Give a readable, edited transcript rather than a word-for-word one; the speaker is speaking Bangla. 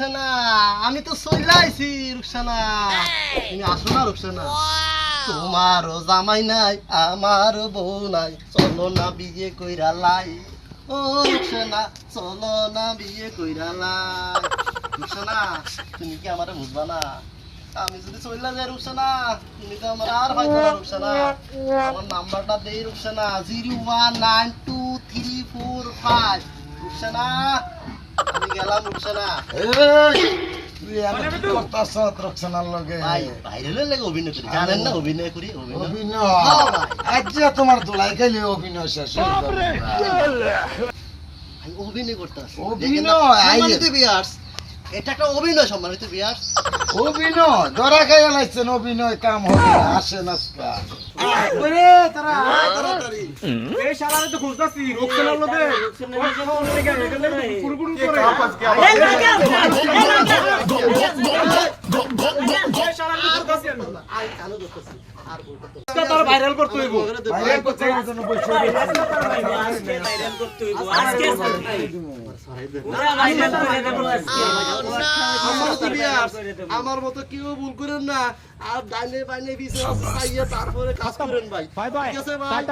রুকসানা আমি তো চলে আইছি রুকসানা তুমি আসো না রুকসানা তোমারও জামাই নাই আমারও বউ নাই চলো না বিয়ে কইরা লাই ও রুকসানা চলো না বিয়ে কইরা লাই রুকসানা তুমি কি আমারে বুঝবা না আমি যদি চলে যাই রুকসানা তুমি তো আমার আর হয়তো না রুকসানা আমার নাম্বারটা দেই রুকসানা 0192345 রুকসানা আমি গেলাম রুকসানা তুই এমন কি করতাছ রক্সনার লগে ভাই বাইরের লাগে অভিনয় করি জানেন না অভিনয় করি অভিনয় আজ তোমার দোলাই খাইলে অভিনয় শেষ আমি অভিনয় করতেছি অভিনয় সম্মানিত ভিউয়ার্স এটা একটা অভিনয় সম্মানিত ভিউয়ার্স অভিনয় ধরা খাইয়া লাইছেন অভিনয় কাম হবে আসেন আজকা ওরে তারা তাড়াতাড়ি এই শালারে তো খুঁজতাছি রক্সনার লগে কোন থেকে এখানে পুরুপুরু করে এই শালারে তো খুঁজতাছি আর কালো করতেছি আর বলতেছি তার ভাইরাল করতে হইব ভাইরাল করতে জন্য বলছো আজকে ভাইরাল করতে হইব আজকে পুরা ভাইরাল করে দেব আজকে আমার মতো কেউ ভুল করেন না আর ডাইনে বাইনে বিছে তারপরে কাজ করেন ভাই ঠিক আছে ভাই